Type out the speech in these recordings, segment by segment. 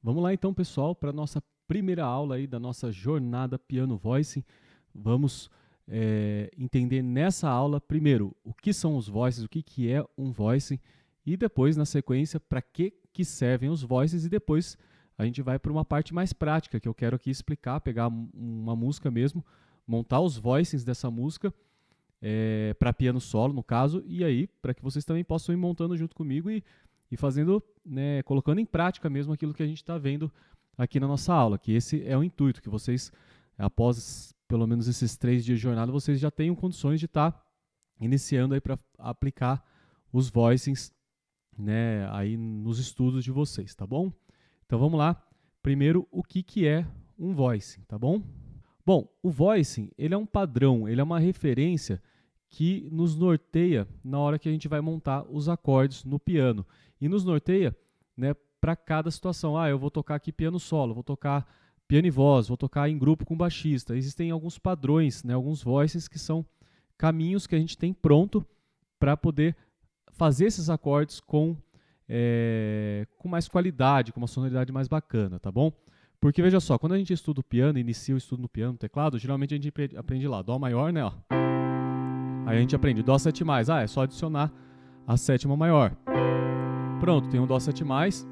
Vamos lá então, pessoal, para a nossa primeira aula aí da nossa jornada Piano Voicing. Vamos entender nessa aula, primeiro, o que são os voices, o que é um voicing, e depois, na sequência, para que servem os voices, e depois a gente vai para uma parte mais prática, que eu quero aqui explicar, pegar uma música mesmo, montar os voicings dessa música, para piano solo, no caso, e aí, para que vocês também possam ir montando junto comigo e fazendo, né, colocando em prática mesmo aquilo que a gente está vendo aqui na nossa aula, que esse é o intuito, que vocês, após pelo menos esses 3 dias de jornada, vocês já tenham condições de estar iniciando aí para aplicar os voicings, né, aí nos estudos de vocês, tá bom? Então vamos lá. Primeiro, o que é um voicing, tá bom? Bom, o voicing, ele é um padrão, ele é uma referência que nos norteia na hora que a gente vai montar os acordes no piano. E nos norteia, né, para cada situação. Eu vou tocar aqui piano solo, vou tocar piano e voz, vou tocar em grupo com baixista. Existem alguns padrões, né, alguns voices que são caminhos que a gente tem pronto para poder fazer esses acordes com mais qualidade, com uma sonoridade mais bacana, tá bom? Porque veja só, quando a gente estuda o piano, inicia o estudo no piano, no teclado, geralmente a gente aprende lá, Dó maior, né? Ó. Aí a gente aprende Dó 7+, é só adicionar a sétima maior. Pronto, tem um Dó 7+,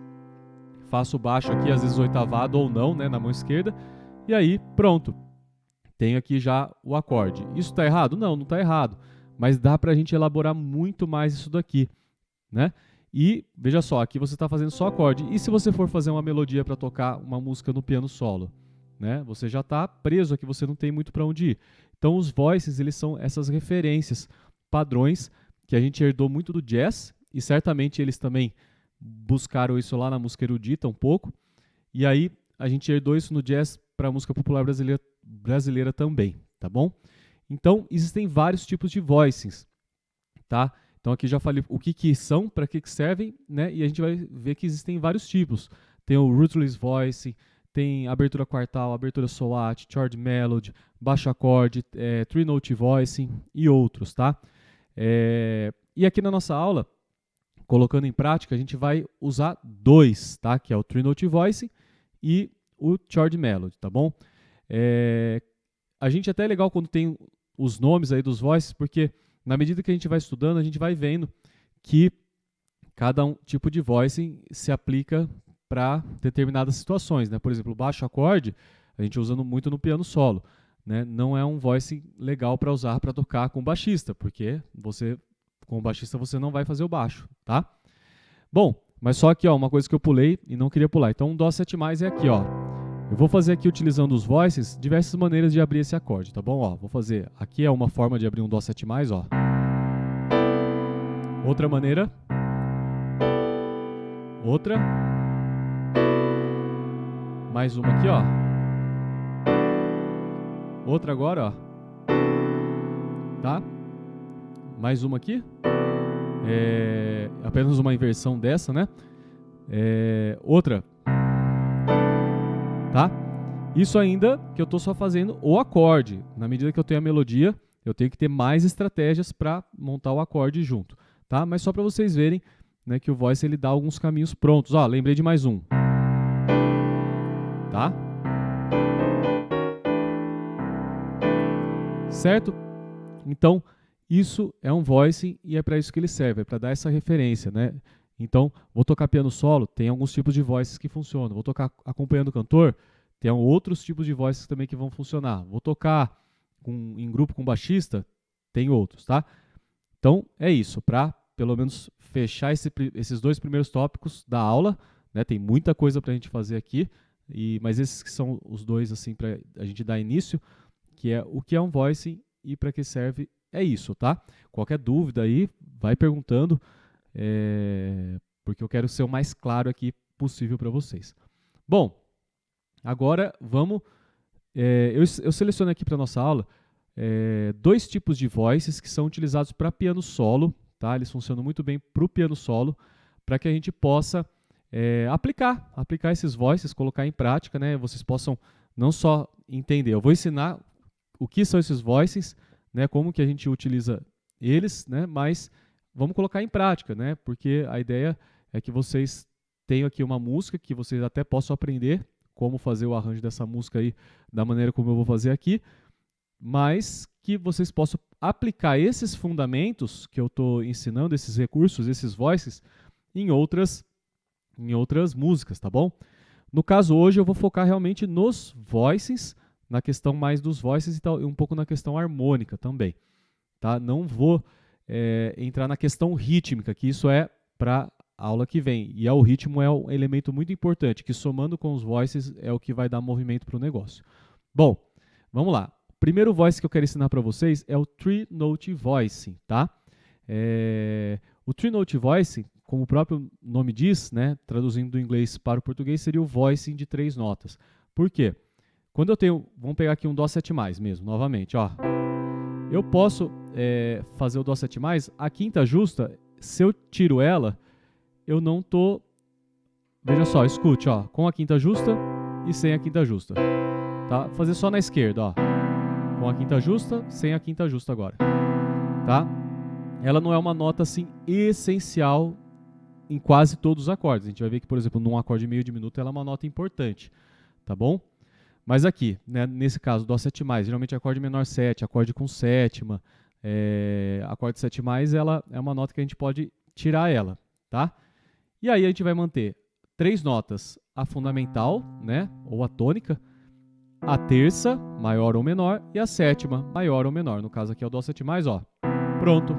faço o baixo aqui, às vezes oitavado ou não, né, na mão esquerda, e aí pronto, tenho aqui já o acorde. Isso está errado? Não, não está errado, mas dá para a gente elaborar muito mais isso daqui, né? E veja só, aqui você está fazendo só acorde. E se você for fazer uma melodia para tocar uma música no piano solo, né? Você já está preso aqui, você não tem muito para onde ir. Então os voices, eles são essas referências, padrões que a gente herdou muito do jazz, e certamente eles também buscaram isso lá na música erudita um pouco. E aí a gente herdou isso no jazz para a música popular brasileira também, tá bom? Então existem vários tipos de voicings, tá? Então aqui já falei o que são, para que servem, né? E a gente vai ver que existem vários tipos. Tem o rootless voicing, tem abertura quartal, abertura soate, chord melody, baixo acorde, three note voicing e outros, tá? E aqui na nossa aula, colocando em prática, a gente vai usar 2, tá? Que é o three note voicing e o chord melody, tá bom? A gente até é legal quando tem os nomes aí dos voices, porque na medida que a gente vai estudando, a gente vai vendo que cada tipo de voicing se aplica para determinadas situações, né? Por exemplo, o baixo acorde, a gente usa muito no piano solo, né? Não é um voicing legal para usar para tocar com baixista, porque com o baixista você não vai fazer o baixo, tá? Bom, mas só aqui, ó, uma coisa que eu pulei e não queria pular. Então, um Dó 7+ é aqui, ó. Eu vou fazer aqui, utilizando os voices, diversas maneiras de abrir esse acorde, tá bom? Ó, vou fazer, aqui é uma forma de abrir um Dó 7+, ó. Outra maneira. Outra. Mais uma aqui, ó. Outra agora, ó. Tá? Mais uma aqui. Apenas uma inversão dessa, né? Outra. Tá? Isso ainda que eu estou só fazendo o acorde. Na medida que eu tenho a melodia, eu tenho que ter mais estratégias para montar o acorde junto, tá? Mas só para vocês verem, né, que o voice ele dá alguns caminhos prontos. Ó, lembrei de mais um. Tá? Certo? Então, isso é um voicing e é para isso que ele serve, é para dar essa referência, né? Então, vou tocar piano solo, tem alguns tipos de voices que funcionam. Vou tocar acompanhando o cantor, tem outros tipos de voices também que vão funcionar. Vou tocar em grupo com baixista, tem outros, tá? Então, é isso, para pelo menos fechar esses 2 primeiros tópicos da aula, né? Tem muita coisa para a gente fazer aqui, mas esses que são os 2 assim, para a gente dar início, que é o que é um voicing e para que serve, é isso, tá? Qualquer dúvida aí, vai perguntando, porque eu quero ser o mais claro aqui possível para vocês. Bom, agora vamos... eu selecionei aqui para a nossa aula 2 tipos de voices que são utilizados para piano solo, tá? Eles funcionam muito bem para o piano solo, para que a gente possa aplicar esses voices, colocar em prática, né? Vocês possam não só entender, eu vou ensinar o que são esses voices, né? Como que a gente utiliza eles, né? Mas vamos colocar em prática, né? Porque a ideia é que vocês tenho aqui uma música que vocês até possam aprender como fazer o arranjo dessa música aí da maneira como eu vou fazer aqui, mas que vocês possam aplicar esses fundamentos que eu estou ensinando, esses recursos, esses voices, em outras músicas, tá bom? No caso hoje eu vou focar realmente nos voices, na questão mais dos voices e um pouco na questão harmônica também, tá? Não vou entrar na questão rítmica, que isso é para a aula que vem, e o ritmo é um elemento muito importante, que somando com os voices é o que vai dar movimento para o negócio. Bom, vamos lá. O primeiro voice que eu quero ensinar para vocês é o Three Note Voicing, tá? O Three Note Voicing, como o próprio nome diz, né, traduzindo do inglês para o português, seria o voicing de 3 notas. Por quê? Quando eu tenho, vamos pegar aqui um Dó 7+ mesmo, novamente, ó. Eu posso fazer o Dó 7+, a quinta justa, se eu tiro ela, eu não tô, veja só, escute, ó, com a quinta justa e sem a quinta justa, tá? Fazer só na esquerda, ó, com a quinta justa, sem a quinta justa agora, tá? Ela não é uma nota, assim, essencial em quase todos os acordes. A gente vai ver que, por exemplo, num acorde meio diminuto, ela é uma nota importante, tá bom? Mas aqui, né, nesse caso, Dó 7+, geralmente acorde menor 7, acorde com sétima, acorde 7+, ela é uma nota que a gente pode tirar ela, tá? E aí a gente vai manter 3 notas, a fundamental, né, ou a tônica, a terça, maior ou menor, e a sétima, maior ou menor. No caso aqui é o Dó 7+, ó. Pronto,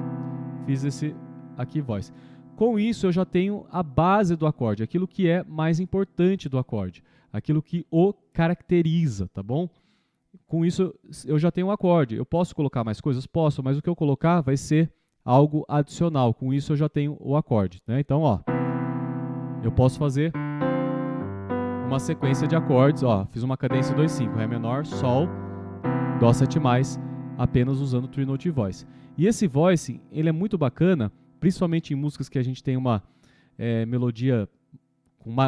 fiz esse aqui voice. Com isso eu já tenho a base do acorde, aquilo que é mais importante do acorde, aquilo que o caracteriza, tá bom? Com isso eu já tenho um acorde. Eu posso colocar mais coisas? Posso, mas o que eu colocar vai ser algo adicional. Com isso eu já tenho o acorde, né? Então, ó, eu posso fazer uma sequência de acordes, ó, fiz uma cadência 2/5, Ré menor, Sol, Dó 7+, apenas usando o Three Note Voice. E esse voicing, ele é muito bacana, principalmente em músicas que a gente tem uma melodia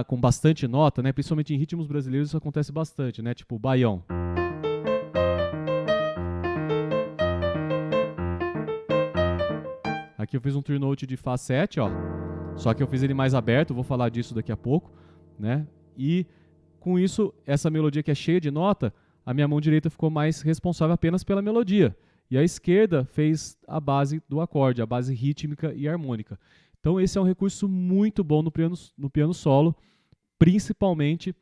com bastante nota, né? Principalmente em ritmos brasileiros isso acontece bastante, né? Tipo o baião. Aqui eu fiz um Three Note de Fá 7, ó. Só que eu fiz ele mais aberto, vou falar disso daqui a pouco, né? E com isso, essa melodia que é cheia de nota, a minha mão direita ficou mais responsável apenas pela melodia. E a esquerda fez a base do acorde, a base rítmica e harmônica. Então esse é um recurso muito bom no piano solo, principalmente,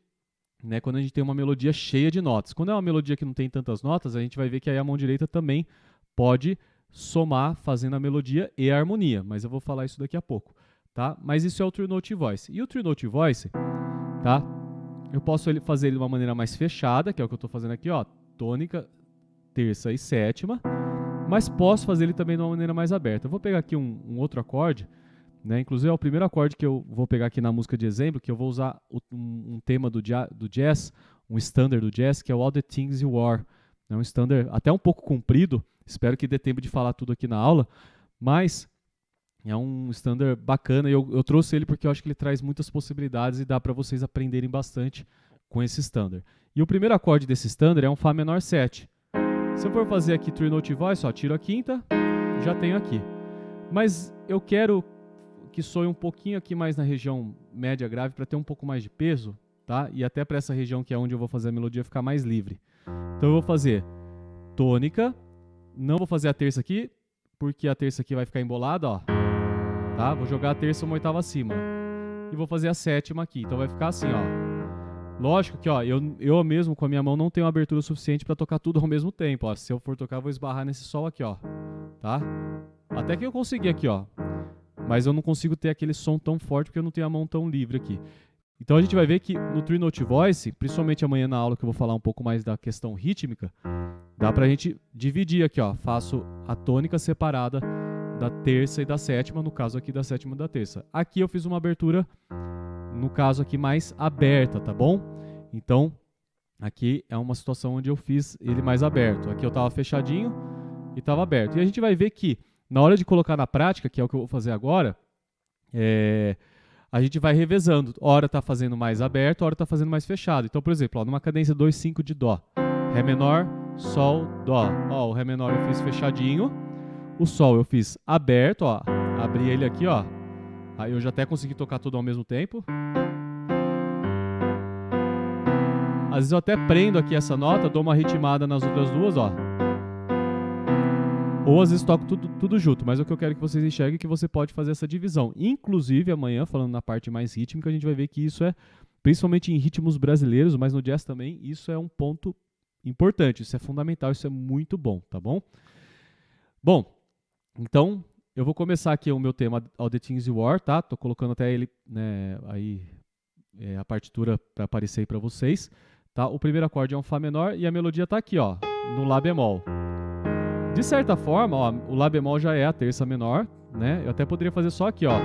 né, quando a gente tem uma melodia cheia de notas. Quando é uma melodia que não tem tantas notas, a gente vai ver que aí a mão direita também pode somar fazendo a melodia e a harmonia, mas eu vou falar isso daqui a pouco, tá? Mas isso é o Three Note Voice. E o Three Note Voice, tá? Eu posso fazer ele de uma maneira mais fechada, que é o que eu estou fazendo aqui, ó, tônica, terça e sétima, mas posso fazer ele também de uma maneira mais aberta. Eu vou pegar aqui um outro acorde, né? Inclusive é o primeiro acorde que eu vou pegar aqui na música de exemplo, que eu vou usar um tema do jazz, um standard do jazz, que é o All the Things You Are. É um standard até um pouco comprido, espero que dê tempo de falar tudo aqui na aula, mas é um standard bacana e eu trouxe ele porque eu acho que ele traz muitas possibilidades e dá para vocês aprenderem bastante com esse standard. E o primeiro acorde desse standard é um Fá menor 7. Se eu for fazer aqui Three Note Voice, ó, tiro a quinta, já tenho aqui. Mas eu quero que soe um pouquinho aqui mais na região média grave para ter um pouco mais de peso, tá? E até para essa região que é onde eu vou fazer a melodia ficar mais livre. Então eu vou fazer tônica, não vou fazer a terça aqui, porque a terça aqui vai ficar embolada, ó. Tá? Vou jogar a terça uma oitava acima. E vou fazer a sétima aqui, então vai ficar assim, ó. Lógico que, ó, eu mesmo com a minha mão não tenho abertura suficiente para tocar tudo ao mesmo tempo, ó. Se eu for tocar, eu vou esbarrar nesse Sol aqui, ó. Tá? Até que eu consegui aqui, ó. Mas eu não consigo ter aquele som tão forte porque eu não tenho a mão tão livre aqui. Então a gente vai ver que no Three Note Voice, principalmente amanhã na aula que eu vou falar um pouco mais da questão rítmica, dá pra gente dividir aqui, ó. Faço a tônica separada da terça e da sétima, no caso aqui da sétima e da terça. Aqui eu fiz uma abertura, no caso aqui mais aberta, tá bom? Então, aqui é uma situação onde eu fiz ele mais aberto. Aqui eu tava fechadinho e tava aberto. E a gente vai ver que na hora de colocar na prática, que é o que eu vou fazer agora, a gente vai revezando. Hora tá fazendo mais aberto, hora tá fazendo mais fechado. Então, por exemplo, ó, numa cadência 2/5 de Dó, Ré menor, Sol, Dó. Ó, o Ré menor eu fiz fechadinho, o Sol eu fiz aberto, ó, abri ele aqui, ó. Aí eu já até consegui tocar tudo ao mesmo tempo. Às vezes eu até prendo aqui essa nota, dou uma ritmada nas outras duas, ó. Ou às vezes toco tudo junto, mas o que eu quero que vocês enxerguem é que você pode fazer essa divisão. Inclusive, amanhã, falando na parte mais rítmica, a gente vai ver que isso é, principalmente em ritmos brasileiros, mas no jazz também, isso é um ponto importante, isso é fundamental, isso é muito bom, tá bom? Bom, então, eu vou começar aqui o meu tema All the Things You Are, tá? Tô colocando até ele, né, aí, a partitura para aparecer aí para vocês, tá? O primeiro acorde é um Fá menor e a melodia tá aqui, ó, no Lá bemol. De certa forma, ó, o Lá bemol já é a terça menor, né? Eu até poderia fazer só aqui, ó,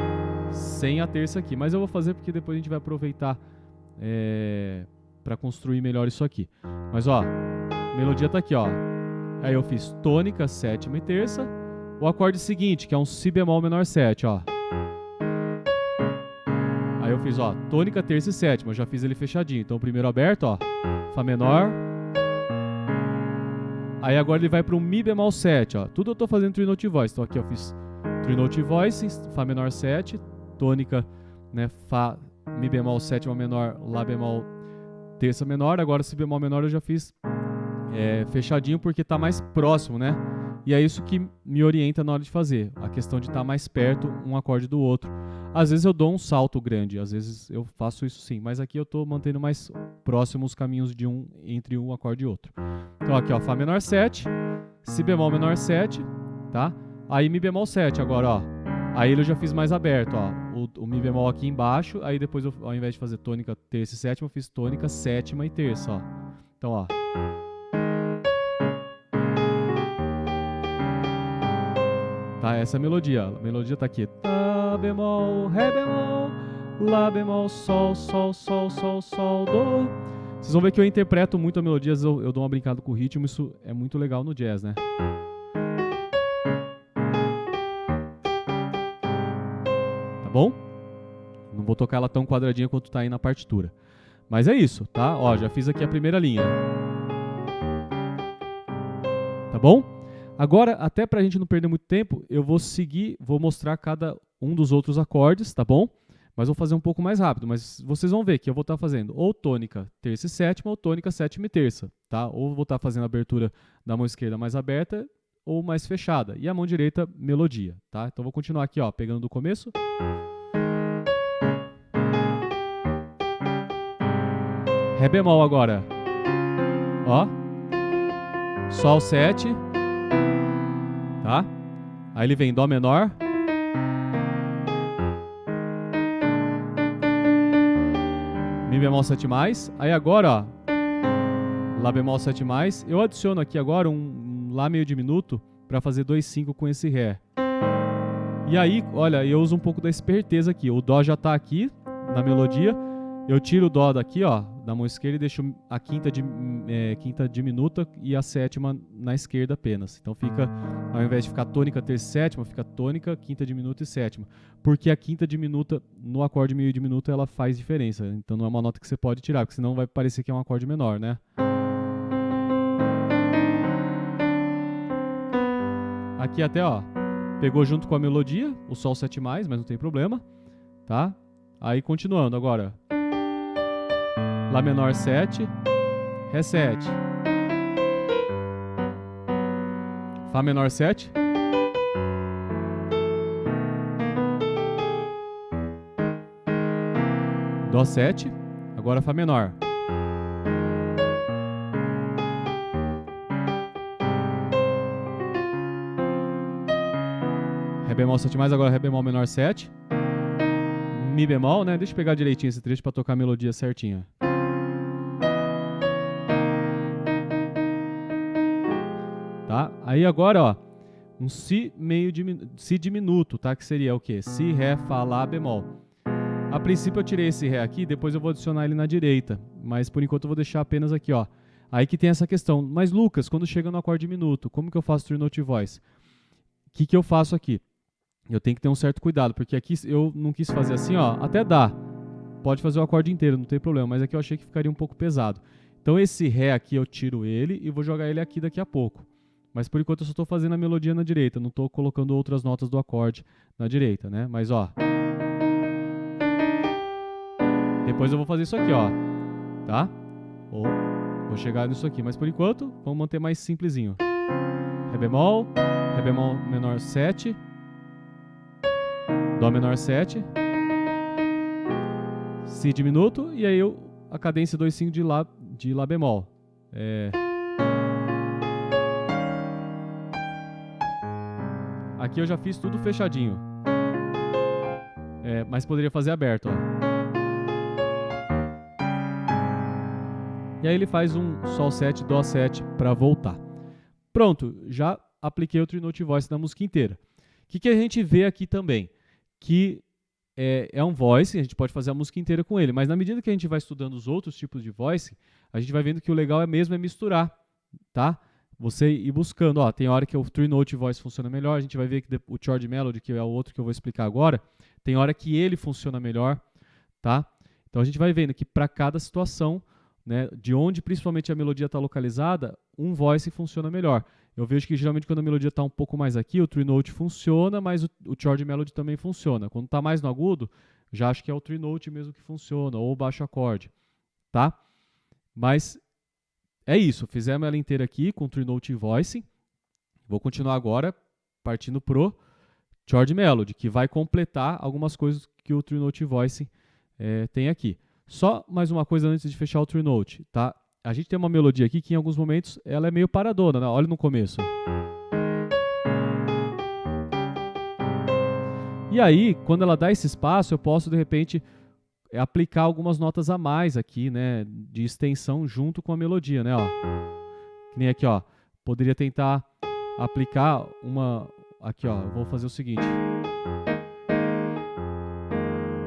sem a terça aqui, mas eu vou fazer porque depois a gente vai aproveitar para construir melhor isso aqui. Mas ó, a melodia tá aqui, ó. Aí eu fiz tônica, sétima e terça. O acorde seguinte, que é um Si bemol menor 7, ó. Aí eu fiz, ó, tônica, terça e sétima, eu já fiz ele fechadinho. Então o primeiro aberto, ó, Fá menor. Aí agora ele vai para um Mi bemol 7, ó. Tudo eu tô fazendo Three Note Voice. Então aqui eu fiz Three Note Voice, Fá menor 7, tônica, né, Fá, Mi bemol sétima menor, Lá bemol terça menor. Agora Si bemol menor eu já fiz fechadinho porque tá mais próximo, né? E é isso que me orienta na hora de fazer, a questão de estar mais perto um acorde do outro. Às vezes eu dou um salto grande, às vezes eu faço isso sim, mas aqui eu estou mantendo mais próximos os caminhos de entre um acorde e outro. Então aqui, ó, Fá menor 7, Si bemol menor 7, tá? Aí Mi bemol 7 agora, ó. Aí eu já fiz mais aberto, ó. O Mi bemol aqui embaixo, aí depois eu, ao invés de fazer tônica, terça e sétima, eu fiz tônica, sétima e terça, ó. Então, ó. Tá, essa é a melodia. A melodia tá aqui. Tá bemol, Ré bemol, Lá bemol, Sol, Sol, Sol, Sol, Sol, Do. Vocês vão ver que eu interpreto muito a melodia, eu dou uma brincada com o ritmo, isso é muito legal no jazz, né? Tá bom? Não vou tocar ela tão quadradinha quanto tá aí na partitura. Mas é isso, tá? Ó, já fiz aqui a primeira linha. Tá bom? Agora, até pra gente não perder muito tempo, eu vou mostrar cada um dos outros acordes, tá bom? Mas vou fazer um pouco mais rápido, mas vocês vão ver que eu vou estar fazendo ou tônica, terça e sétima, ou tônica, sétima e terça, tá? Ou vou estar fazendo a abertura da mão esquerda mais aberta ou mais fechada, e a mão direita, melodia, tá? Então vou continuar aqui, ó, pegando do começo. Ré bemol agora, ó, Sol 7, tá? Aí ele vem Dó menor, Mi bemol 7+, aí agora, ó, Lá bemol 7+, eu adiciono aqui agora um Lá meio diminuto para fazer 2/5 com esse Ré. E aí, olha, eu uso um pouco da esperteza aqui, o Dó já tá aqui na melodia, eu tiro o Dó daqui, ó, da mão esquerda e deixo a quinta diminuta e a sétima na esquerda apenas. Então fica, ao invés de ficar tônica, terça e sétima, fica tônica, quinta diminuta e sétima. Porque a quinta diminuta, no acorde meio diminuto, ela faz diferença. Então não é uma nota que você pode tirar, porque senão vai parecer que é um acorde menor, né? Aqui até, ó, pegou junto com a melodia, o Sol 7+, mas não tem problema, tá? Aí continuando agora. Lá menor 7, Ré 7, Fá menor 7, Dó 7, agora Fá menor. Ré bemol 7+, agora Ré bemol menor 7. Mi bemol, né? Deixa eu pegar direitinho esse trecho para tocar a melodia certinha. Tá? Aí agora, ó, um Si Si diminuto, tá? Que seria o quê? Si, Ré, Fá, Lá, bemol. A princípio eu tirei esse Ré aqui, depois eu vou adicionar ele na direita, mas por enquanto eu vou deixar apenas aqui, ó. Aí que tem essa questão. Mas Lucas, quando chega no acorde diminuto, como que eu faço Three Note Voice? O que eu faço aqui? Eu tenho que ter um certo cuidado, porque aqui eu não quis fazer assim, ó, até dá. Pode fazer o acorde inteiro, não tem problema, mas aqui eu achei que ficaria um pouco pesado. Então esse Ré aqui eu tiro ele e vou jogar ele aqui daqui a pouco. Mas por enquanto eu só estou fazendo a melodia na direita, não estou colocando outras notas do acorde na direita, né? Mas ó. Depois eu vou fazer isso aqui, ó. Tá? Ou vou chegar nisso aqui, mas por enquanto vamos manter mais simplesinho. Ré bemol menor 7, Dó menor 7, Si diminuto, e aí a cadência 2/5 de Lá bemol. Aqui eu já fiz tudo fechadinho, mas poderia fazer aberto, ó. E aí ele faz um Sol 7, Dó 7 para voltar. Pronto, já apliquei o True Note Voice na música inteira. O que a gente vê aqui também? Que é um voice, a gente pode fazer a música inteira com ele, mas na medida que a gente vai estudando os outros tipos de voice, a gente vai vendo que o legal mesmo é misturar, tá? Você ir buscando, ó, tem hora que o True Note Voice funciona melhor, a gente vai ver que o Chord Melody, que é o outro que eu vou explicar agora, tem hora que ele funciona melhor, tá? Então a gente vai vendo que para cada situação, né, de onde principalmente a melodia está localizada, um voice funciona melhor. Eu vejo que geralmente quando a melodia está um pouco mais aqui, o True Note funciona, mas o Chord Melody também funciona. Quando está mais no agudo, já acho que é o True Note mesmo que funciona, ou o baixo acorde, tá? Mas é isso, fizemos ela inteira aqui com o True Note Voice. Vou continuar agora partindo pro Chord Melody, que vai completar algumas coisas que o True Note Voice tem aqui. Só mais uma coisa antes de fechar o True Note, tá? A gente tem uma melodia aqui que em alguns momentos ela é meio paradona, né? Olha no começo. E aí, quando ela dá esse espaço, eu posso de repente aplicar algumas notas a mais aqui, né, de extensão junto com a melodia, né, ó. Que nem aqui, ó. Poderia tentar aplicar uma aqui, ó. Eu vou fazer o seguinte.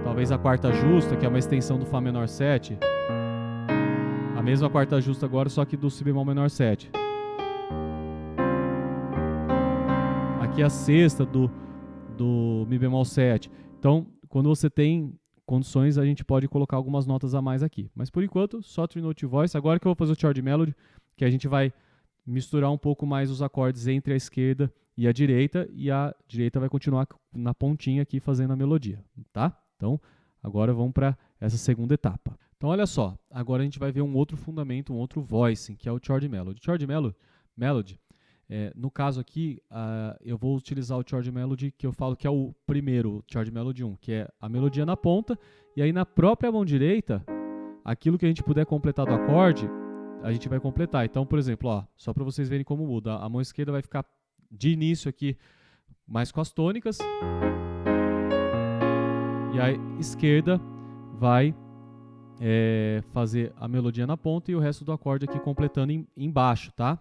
Talvez a quarta justa, que é uma extensão do Fá menor 7. A mesma quarta justa agora, só que do Si bemol menor 7. Aqui a sexta do Mi bemol 7. Então, quando você tem condições, a gente pode colocar algumas notas a mais aqui. Mas por enquanto, só True Note Voice. Agora que eu vou fazer o Chord Melody, que a gente vai misturar um pouco mais os acordes entre a esquerda e a direita vai continuar na pontinha aqui fazendo a melodia, tá? Então, agora vamos para essa segunda etapa. Então, olha só, agora a gente vai ver um outro fundamento, um outro voicing, que é o Chord Melody. Chord Melody, no caso aqui, eu vou utilizar o Chord Melody, que eu falo que é o primeiro Chord Melody 1, que é a melodia na ponta, e aí na própria mão direita, aquilo que a gente puder completar do acorde, a gente vai completar. Então, por exemplo, ó, só para vocês verem como muda, a mão esquerda vai ficar de início aqui mais com as tônicas, e a esquerda vai fazer a melodia na ponta e o resto do acorde aqui completando embaixo, tá?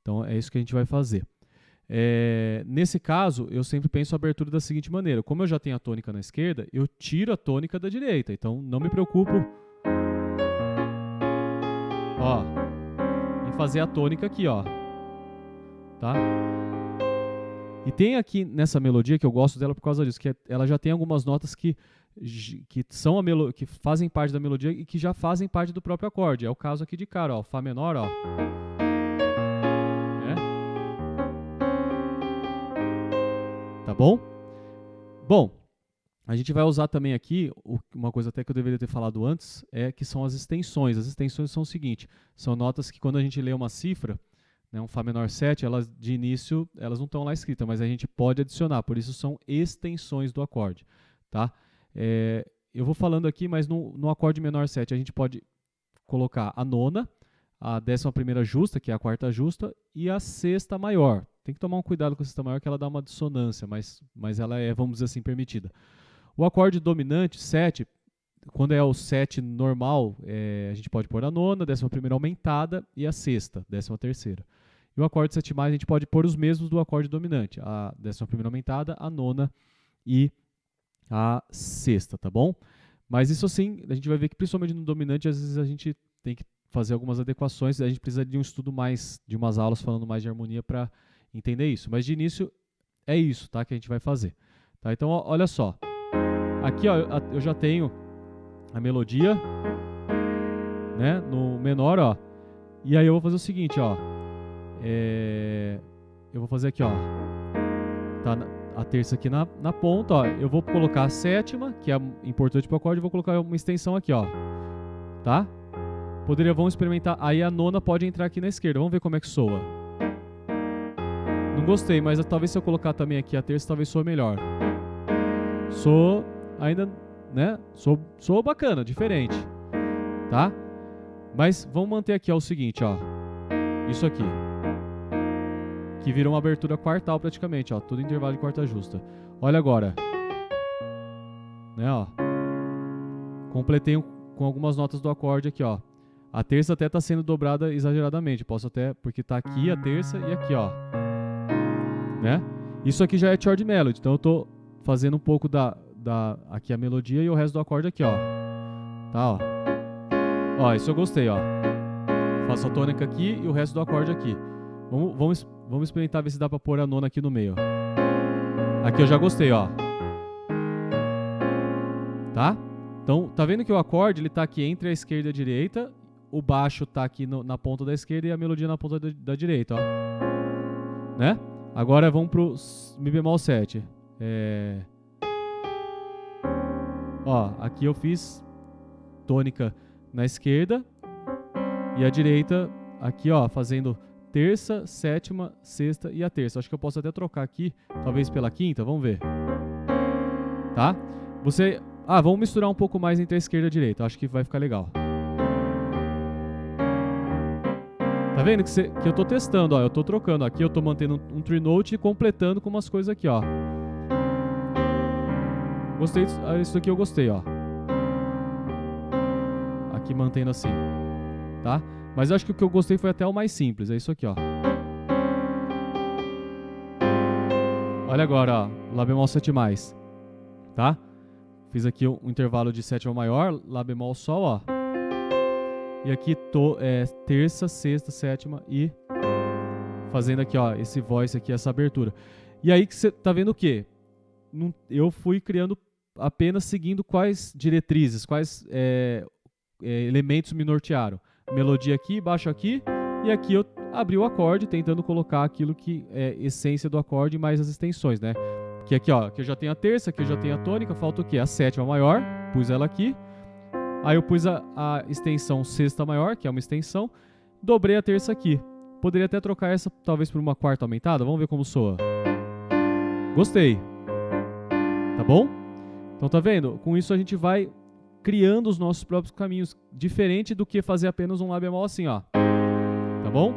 Então é isso que a gente vai fazer. Nesse caso, eu sempre penso a abertura da seguinte maneira. Como eu já tenho a tônica na esquerda, eu tiro a tônica da direita. Então não me preocupo em fazer a tônica aqui, ó. Tá? E tem aqui nessa melodia, que eu gosto dela por causa disso, que ela já tem algumas notas que fazem parte da melodia e que já fazem parte do próprio acorde. É o caso aqui de cara, ó, Fá menor, ó. Tá bom? Bom, a gente vai usar também aqui, uma coisa até que eu deveria ter falado antes, que são as extensões. As extensões são o seguinte, são notas que quando a gente lê uma cifra, né, um Fá menor 7, elas de início elas não estão lá escritas, mas a gente pode adicionar, por isso são extensões do acorde. Tá? Eu vou falando aqui, mas no acorde menor 7 a gente pode colocar a nona, a 11ª justa, que é a quarta justa, e a sexta maior. Tem que tomar um cuidado com a sexta maior, que ela dá uma dissonância, mas ela é, vamos dizer assim, permitida. O acorde dominante, 7, quando é o 7 normal, a gente pode pôr a nona, 11ª aumentada e a sexta, 13ª. E o acorde 7+, a gente pode pôr os mesmos do acorde dominante, a 11ª aumentada, a nona e a sexta, tá bom? Mas isso assim, a gente vai ver que principalmente no dominante, às vezes a gente tem que fazer algumas adequações, a gente precisa de um estudo mais, de umas aulas falando mais de harmonia para entender isso. Mas de início é isso, tá, que a gente vai fazer. Tá? Então, ó, olha só. Aqui, ó, eu já tenho a melodia, né, no menor, ó. E aí eu vou fazer o seguinte, ó. Eu vou fazer aqui, ó. Tá a terça aqui na ponta, ó. Eu vou colocar a sétima, que é importante para o acorde, e vou colocar uma extensão aqui, ó. Tá? vamos experimentar. Aí a nona pode entrar aqui na esquerda. Vamos ver como é que soa. Não gostei, mas talvez se eu colocar também aqui a terça, talvez soe melhor. Soa ainda, né? Soa bacana, diferente. Tá? Mas vamos manter aqui, ó, o seguinte, ó. Isso aqui. Que vira uma abertura quartal praticamente, ó. Tudo intervalo de quarta justa. Olha agora. Né, ó. Completei com algumas notas do acorde aqui, ó. A terça até tá sendo dobrada exageradamente. Posso até, porque tá aqui a terça e aqui, ó. Né? Isso aqui já é chord melody. Então eu tô fazendo um pouco aqui a melodia e o resto do acorde aqui, ó. Tá, ó. Ó, isso eu gostei, ó. Faço a tônica aqui e o resto do acorde aqui. Vamos experimentar ver se dá pra pôr a nona aqui no meio. Aqui eu já gostei, ó. Tá? Então, tá vendo que o acorde ele tá aqui entre a esquerda e a direita, o baixo tá aqui na ponta da esquerda e a melodia na ponta da direita, ó. Né? Agora vamos pro Mi bemol 7. Ó, aqui eu fiz tônica na esquerda e a direita aqui, ó, fazendo terça, sétima, sexta e a terça. Acho que eu posso até trocar aqui, talvez pela quinta, vamos ver. Tá? Vamos misturar um pouco mais entre a esquerda e a direita. Acho que vai ficar legal. Tá vendo que eu tô testando, ó. Eu tô trocando. Aqui eu tô mantendo um tree note e completando com umas coisas aqui, ó. Gostei isso aqui, eu gostei, ó. Aqui mantendo assim. Tá? Mas eu acho que o que eu gostei foi até o mais simples. É isso aqui, ó. Olha agora, ó. Lá bemol 7+. Tá? Fiz aqui um intervalo de sétima maior, Lá bemol Sol, ó. E aqui terça, sexta, sétima e fazendo aqui, ó, esse voice aqui, essa abertura. E aí que você tá vendo o quê? Eu fui criando apenas seguindo quais diretrizes, quais elementos me nortearam. Melodia aqui, baixo aqui, e aqui eu abri o acorde, tentando colocar aquilo que é essência do acorde mais as extensões, né? Que aqui, ó, que eu já tenho a terça, aqui eu já tenho a tônica, falta o quê? A sétima maior, pus ela aqui. Aí eu pus a extensão sexta maior, que é uma extensão, dobrei a terça aqui. Poderia até trocar essa talvez por uma quarta aumentada, vamos ver como soa. Gostei. Tá bom? Então tá vendo? Com isso a gente vai criando os nossos próprios caminhos, diferente do que fazer apenas um Lá bemol assim, ó. Tá bom?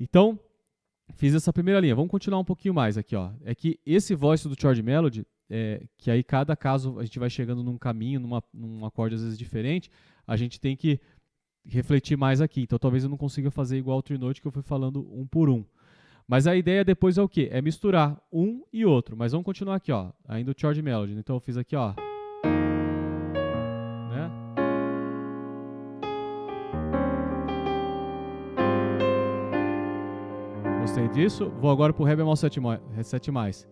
Então, fiz essa primeira linha. Vamos continuar um pouquinho mais aqui, ó. É que esse voice do chord melody, que aí cada caso a gente vai chegando num caminho, num acorde às vezes diferente, a gente tem que refletir mais aqui. Então talvez eu não consiga fazer igual o tree note que eu fui falando um por um. Mas a ideia depois é o quê? É misturar um e outro. Mas vamos continuar aqui, ó. Ainda o chord melody. Então eu fiz aqui, ó. Né? Gostei disso. Vou agora pro Ré bemol 7+.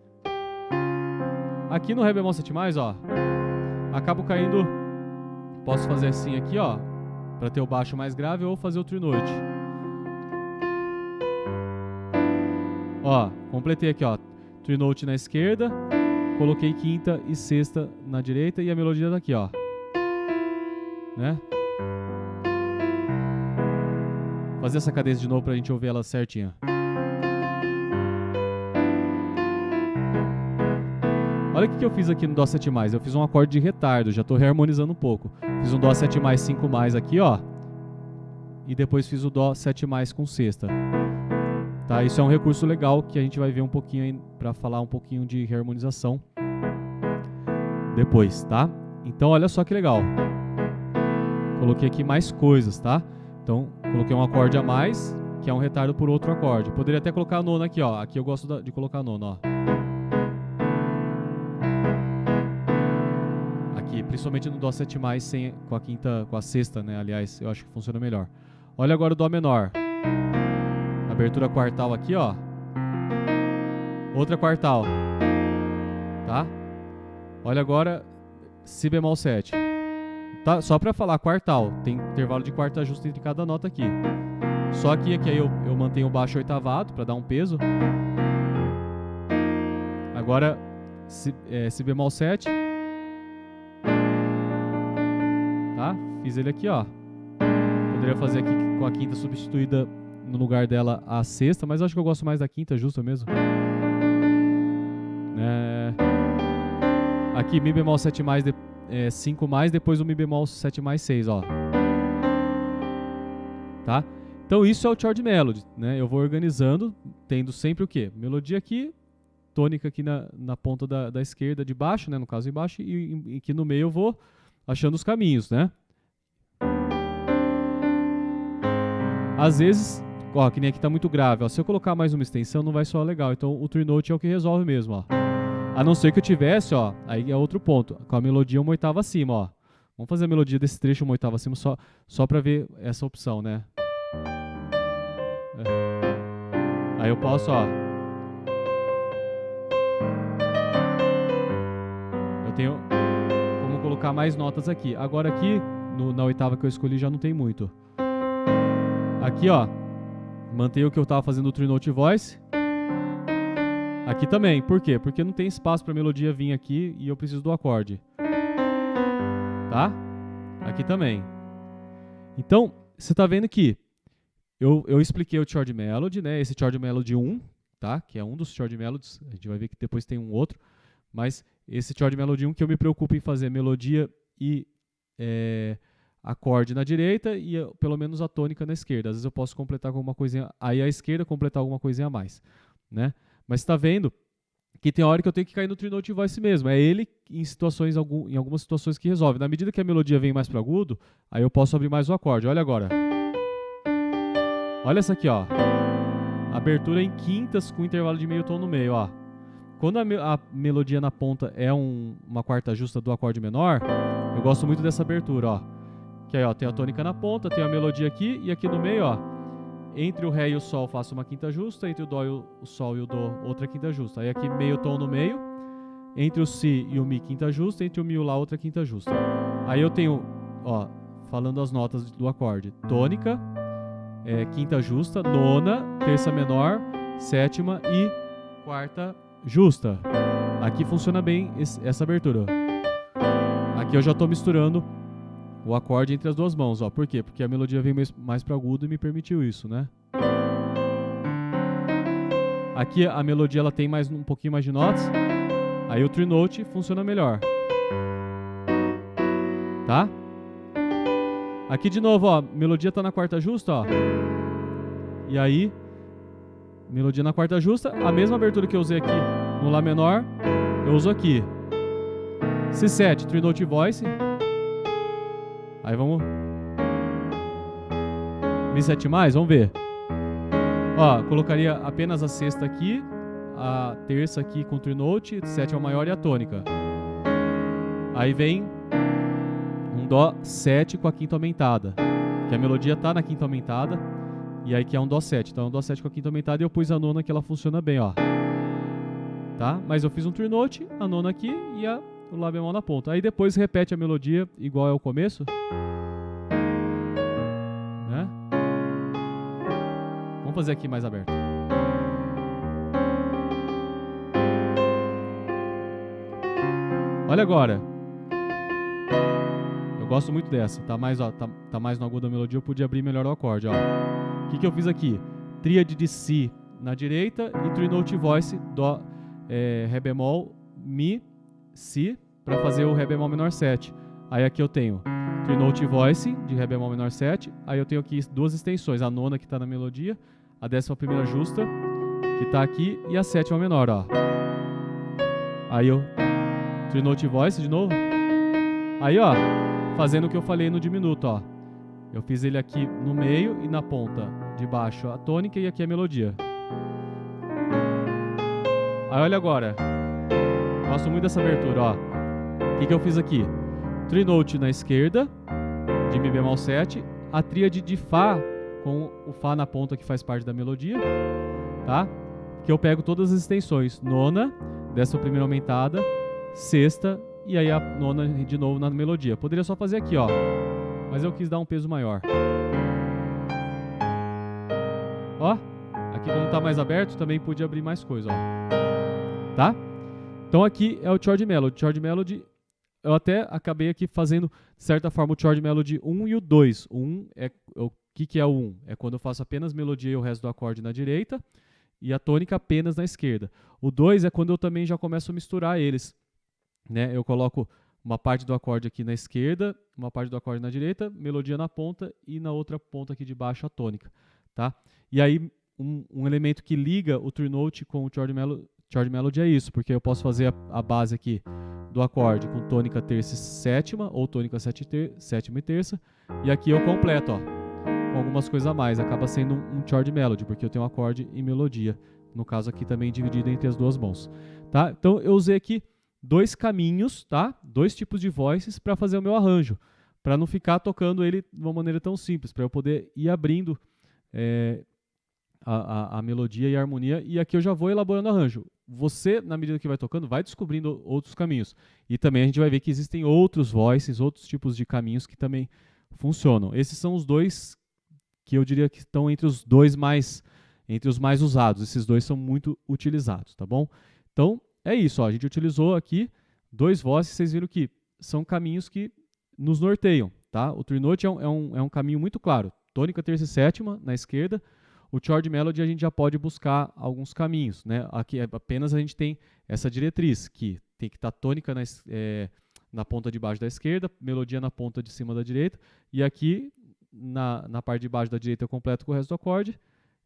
Aqui no Ré bemol 7+, ó, acabo caindo, posso fazer assim aqui, ó, para ter o baixo mais grave, ou fazer o tree note. Ó, completei aqui, ó, tree note na esquerda, coloquei quinta e sexta na direita e a melodia tá aqui, ó. Né? Fazer essa cadência de novo pra gente ouvir ela certinha. Olha o que eu fiz aqui no Dó 7+. Eu fiz um acorde de retardo, já estou reharmonizando um pouco. Fiz um Dó 7+, 5+ aqui, ó. E depois fiz o Dó 7+ com sexta. Tá? Isso é um recurso legal que a gente vai ver um pouquinho aí para falar um pouquinho de reharmonização depois, tá? Então olha só que legal. Coloquei aqui mais coisas, tá? Então coloquei um acorde a mais, que é um retardo por outro acorde. Poderia até colocar a nona aqui, ó. Aqui eu gosto de colocar a nona, ó. Principalmente no Dó 7+, com a sexta, né? Aliás, eu acho que funciona melhor. Olha agora o Dó menor. Abertura quartal aqui, ó. Outra quartal. Tá? Olha agora Si bemol 7. Tá? Só pra falar quartal. Tem intervalo de quarta justa entre cada nota aqui. Só que aqui aí eu mantenho o baixo oitavado pra dar um peso. Agora Si bemol 7. Tá? Fiz ele aqui, ó. Poderia fazer aqui com a quinta substituída no lugar dela a sexta, mas acho que eu gosto mais da quinta justa mesmo. Aqui Mi bemol 7 mais, 5 mais, depois o Mi bemol 7 mais 6, ó. Tá? Então isso é o chord melody, né? Eu vou organizando, tendo sempre o quê? Melodia aqui, tônica aqui na ponta da esquerda de baixo, né? No caso embaixo, e aqui no meio eu vou achando os caminhos, né? Às vezes, ó, que nem aqui tá muito grave, ó, se eu colocar mais uma extensão não vai soar legal, então o true note é o que resolve mesmo, ó. A não ser que eu tivesse, ó, aí é outro ponto, com a melodia uma oitava acima, ó. Vamos fazer a melodia desse trecho uma oitava acima só pra ver essa opção, né? Aí eu posso, ó. Eu tenho como colocar mais notas aqui. Agora aqui, na oitava que eu escolhi, já não tem muito. Aqui, ó, mantenho o que eu estava fazendo no True Note Voice. Aqui também, por quê? Porque não tem espaço para a melodia vir aqui e eu preciso do acorde. Tá? Aqui também. Então, você está vendo que eu expliquei o chord melody, né? Esse chord melody 1, tá? Que é um dos chord melodies. A gente vai ver que depois tem um outro. Mas esse chord melody 1 que eu me preocupo em fazer melodia e acorde na direita e pelo menos a tônica na esquerda. Às vezes eu posso completar com alguma coisinha, aí a esquerda completar alguma coisinha a mais, né? Mas está vendo que tem hora que eu tenho que cair no True Note Voice mesmo. É ele em algumas situações que resolve. Na medida que a melodia vem mais para agudo, aí eu posso abrir mais o acorde. Olha agora. Olha essa aqui, ó. Abertura em quintas com intervalo de meio tom no meio, ó. Quando a melodia na ponta é uma quarta justa do acorde menor, eu gosto muito dessa abertura, ó. Que aí, ó, tem a tônica na ponta, tem a melodia aqui, e aqui no meio, ó, entre o Ré e o Sol faço uma quinta justa, entre o Dó e o Sol e o Dó, outra quinta justa. Aí aqui meio tom no meio, entre o Si e o Mi quinta justa, entre o Mi e o Lá outra quinta justa. Aí eu tenho, ó, falando as notas do acorde, tônica, quinta justa, nona, terça menor, sétima e quarta justa. Aqui funciona bem essa abertura. Aqui eu já estou misturando o acorde entre as duas mãos, ó. Por quê? Porque a melodia vem mais para agudo e me permitiu isso, né? Aqui a melodia ela tem um pouquinho mais de notas. Aí o True Note funciona melhor. Tá? Aqui de novo, ó, melodia tá na quarta justa, ó. E aí, melodia na quarta justa, a mesma abertura que eu usei aqui no Lá menor, eu uso aqui. C7, True Note Voice. Aí vamos. Mi7 mais, vamos ver. Ó, colocaria apenas a sexta aqui, a terça aqui com True Note, sétima maior e a tônica. Aí vem um Dó 7 com a quinta aumentada, que a melodia tá na quinta aumentada, e aí que é um Dó 7. Então é um Dó 7 com a quinta aumentada e eu pus a nona que ela funciona bem, ó. Tá? Mas eu fiz um True Note, a nona aqui e o Lá bemol na ponta. Aí depois repete a melodia igual é o começo. Né? Vamos fazer aqui mais aberto. Olha agora. Eu gosto muito dessa. Tá mais, ó, tá mais no agudo da melodia, eu podia abrir melhor o acorde, ó. O que eu fiz aqui? Tríade de Si na direita e True Note Voice, Dó, Ré bemol, Mi, Si, para fazer o Ré bemol menor 7. Aí aqui eu tenho True Note Voice de Ré bemol menor 7. Aí eu tenho aqui duas extensões, a nona que está na melodia, a 11ª justa que está aqui e a 7ª menor, ó. Aí eu True Note Voice de novo. Aí, ó, fazendo o que eu falei no diminuto, ó. Eu fiz ele aqui no meio e na ponta de baixo a tônica e aqui a melodia. Aí olha agora. Gosto muito dessa abertura, ó. O que eu fiz aqui? True Note na esquerda, de Mi bemol 7, a tríade de Fá, com o Fá na ponta que faz parte da melodia, tá? Que eu pego todas as extensões, nona, 11ª aumentada, sexta, e aí a nona de novo na melodia. Poderia só fazer aqui, ó, mas eu quis dar um peso maior. Ó, aqui como tá mais aberto, também pude abrir mais coisa, ó. Tá? Então aqui é o chord melody. Chord melody, eu até acabei aqui fazendo, de certa forma, o chord melody 1 e o 2. O 1 é o que é o 1? É quando eu faço apenas melodia e o resto do acorde na direita e a tônica apenas na esquerda. O 2 é quando eu também já começo a misturar eles, né? Eu coloco uma parte do acorde aqui na esquerda, uma parte do acorde na direita, melodia na ponta e na outra ponta aqui de baixo a tônica, tá? E aí um elemento que liga o true note com o chord melody é isso, porque eu posso fazer a base aqui do acorde com tônica terça e sétima, ou tônica sétima e terça, e aqui eu completo, ó, com algumas coisas a mais. Acaba sendo um chord melody, porque eu tenho um acorde e melodia. No caso aqui também dividido entre as duas mãos, tá? Então eu usei aqui 2 caminhos, tá? 2 tipos de voices para fazer o meu arranjo, para não ficar tocando ele de uma maneira tão simples, para eu poder ir abrindo a melodia e a harmonia, e aqui eu já vou elaborando o arranjo. Você, na medida que vai tocando, vai descobrindo outros caminhos. E também a gente vai ver que existem outros voices, outros tipos de caminhos que também funcionam. Esses são os 2 que eu diria que estão entre os mais usados. Esses 2 são muito utilizados, tá bom? Então, é isso, ó, a gente utilizou aqui 2 voices, vocês viram que são caminhos que nos norteiam, tá? O true note é um caminho muito claro, tônica, terça e sétima na esquerda. O chord melody a gente já pode buscar alguns caminhos, né? Aqui apenas a gente tem essa diretriz, que tem que estar tônica na ponta de baixo da esquerda, melodia na ponta de cima da direita, e aqui na parte de baixo da direita eu completo com o resto do acorde,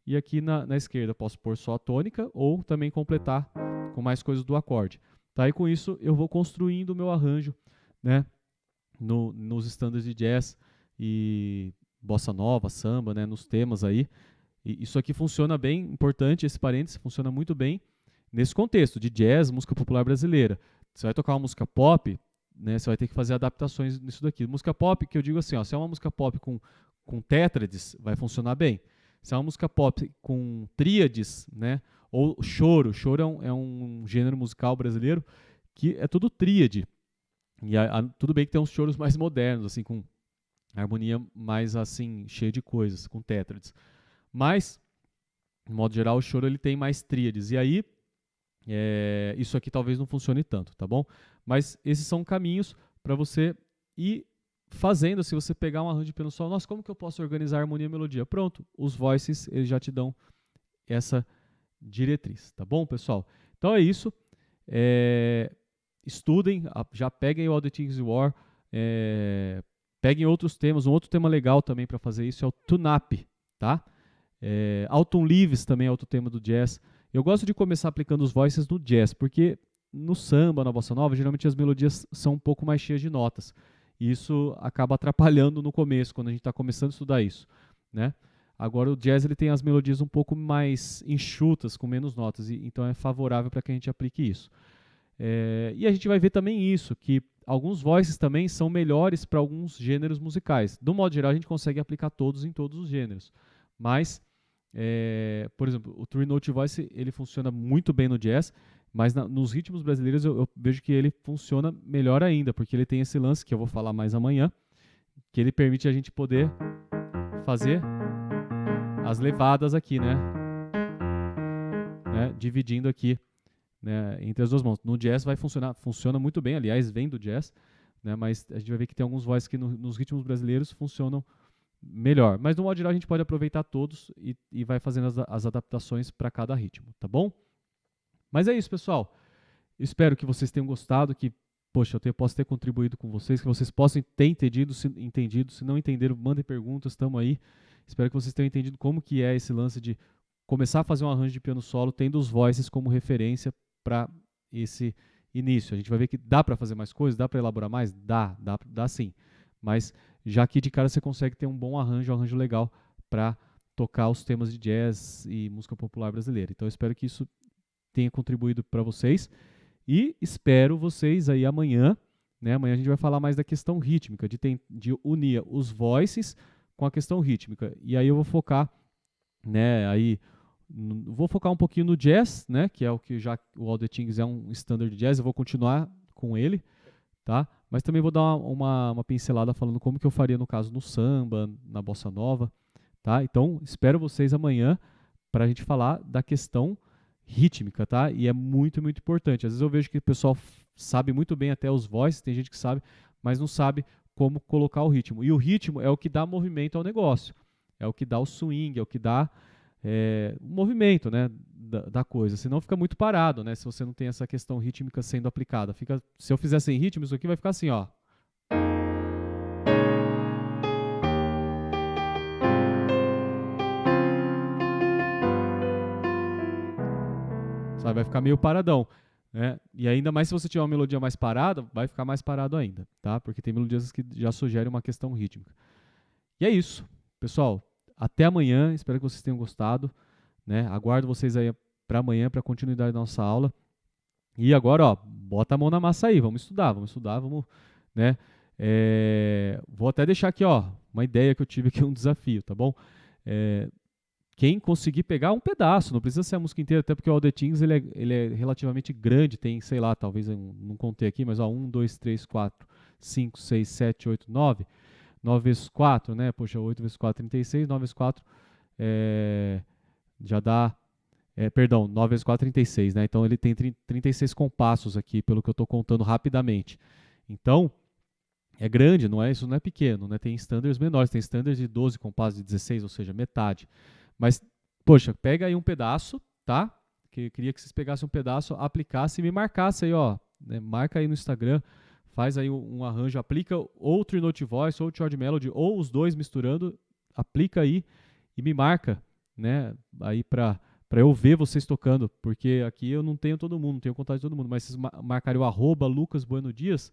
e aqui na esquerda eu posso pôr só a tônica, ou também completar com mais coisas do acorde. Tá? E com isso eu vou construindo o meu arranjo, né? Nos standards de jazz e bossa nova, samba, né? Nos temas aí. E isso aqui funciona bem, importante esse parênteses, funciona muito bem nesse contexto de jazz, música popular brasileira. Você vai tocar uma música pop, né, você vai ter que fazer adaptações nisso daqui. Música pop, que eu digo assim, ó, se é uma música pop com tétrades, vai funcionar bem. Se é uma música pop com tríades, né, ou choro é um gênero musical brasileiro que é tudo tríade. E tudo bem que tem uns choros mais modernos, assim, com harmonia mais assim, cheia de coisas, com tétrades. Mas, de modo geral, o choro ele tem mais tríades. E aí, isso aqui talvez não funcione tanto, tá bom? Mas esses são caminhos para você ir fazendo. Se você pegar um arranjo de piano solo, nossa, como que eu posso organizar a harmonia e a melodia? Pronto, os voices eles já te dão essa diretriz, tá bom, pessoal? Então é isso. Estudem, já peguem o All the Things You Are, peguem outros temas. Um outro tema legal também para fazer isso é o tune-up, tá? Autumn Leaves também é outro tema do jazz. Eu gosto de começar aplicando os voices no jazz, porque no samba, na bossa nova, geralmente as melodias são um pouco mais cheias de notas. E isso acaba atrapalhando no começo, quando a gente está começando a estudar isso, né? Agora o jazz ele tem as melodias um pouco mais enxutas, com menos notas, então é favorável para que a gente aplique isso. E a gente vai ver também isso, que alguns voices também são melhores para alguns gêneros musicais. Do modo geral, a gente consegue aplicar todos em todos os gêneros. Mas, por exemplo, o True Note Voice ele funciona muito bem no jazz, mas nos ritmos brasileiros eu vejo que ele funciona melhor ainda, porque ele tem esse lance, que eu vou falar mais amanhã, que ele permite a gente poder fazer as levadas aqui, né? Dividindo aqui, né, entre as duas mãos. No jazz funciona muito bem, aliás, vem do jazz, né, mas a gente vai ver que tem alguns voices que nos ritmos brasileiros funcionam melhor. Mas no modo geral a gente pode aproveitar todos e vai fazendo as adaptações para cada ritmo, tá bom? Mas é isso, pessoal. Espero que vocês tenham gostado, que, poxa, eu posso ter contribuído com vocês, que vocês possam ter entendido. Se não entenderam, mandem perguntas, estamos aí. Espero que vocês tenham entendido como que é esse lance de começar a fazer um arranjo de piano solo, tendo os voices como referência para esse início. A gente vai ver que dá para fazer mais coisas, dá para elaborar mais? Dá sim. Mas já aqui de cara você consegue ter um bom arranjo, um arranjo legal para tocar os temas de jazz e música popular brasileira. Então eu espero que isso tenha contribuído para vocês e espero vocês aí amanhã, né? Amanhã a gente vai falar mais da questão rítmica, de unir os voices com a questão rítmica. E aí eu vou focar, né, vou focar um pouquinho no jazz, né, que é o que já o All the Things é um standard de jazz, eu vou continuar com ele, tá? Mas também vou dar uma pincelada falando como que eu faria no caso no samba, na bossa nova, tá? Então, espero vocês amanhã para a gente falar da questão rítmica, tá? E é muito, muito importante. Às vezes eu vejo que o pessoal sabe muito bem até os voices, tem gente que sabe, mas não sabe como colocar o ritmo. E o ritmo é o que dá movimento ao negócio, é o que dá o swing, é o que dá o movimento, né, da coisa. Senão fica muito parado, né, se você não tem essa questão rítmica sendo aplicada. Se eu fizer sem ritmo, isso aqui vai ficar assim, ó. Sabe, vai ficar meio paradão. Né? E ainda mais se você tiver uma melodia mais parada, vai ficar mais parado ainda, tá? Porque tem melodias que já sugerem uma questão rítmica. E é isso, pessoal. Até amanhã. Espero que vocês tenham gostado. Né? Aguardo vocês aí para amanhã para a continuidade da nossa aula. E agora, ó, bota a mão na massa aí. Vamos estudar, vamos, né? Vou até deixar aqui, ó, uma ideia que eu tive aqui, um desafio, tá bom? Quem conseguir pegar um pedaço, não precisa ser a música inteira, até porque o All the Things ele é relativamente grande, tem, sei lá, talvez eu não contei aqui, mas ó, 1, 2, 3, 4, 5, 6, 7, 8, 9. 9 vezes 4, né? Poxa, 8 vezes 4, 36. 9 vezes 4 já dá. Perdão, 9 vezes 4, 36, né? Então ele tem 36 compassos aqui, pelo que eu estou contando rapidamente. Então, é grande, isso não é pequeno, né? Tem standards menores, tem standards de 12 compassos, de 16, ou seja, metade. Mas, poxa, pega aí um pedaço, tá? Que eu queria que vocês pegassem um pedaço, aplicassem e me marcassem aí, ó. Né? Marca aí no Instagram, faz aí um arranjo, aplica ou True Note Voice, ou Chord Melody, ou os dois misturando, aplica aí e me marca, né? Aí para eu ver vocês tocando, porque aqui eu não tenho todo mundo, não tenho contato de todo mundo, mas vocês marcarem o @LucasBuenoDias,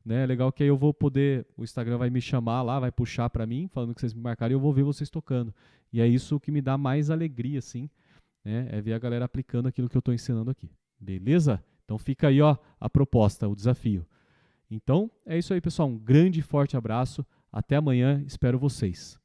né? É legal que aí eu vou poder, o Instagram vai me chamar lá, vai puxar para mim, falando que vocês me marcaram e eu vou ver vocês tocando. E é isso que me dá mais alegria, assim, né? É ver a galera aplicando aquilo que eu estou ensinando aqui. Beleza? Então fica aí, ó, a proposta, o desafio. Então é isso aí, pessoal. Um grande e forte abraço. Até amanhã. Espero vocês.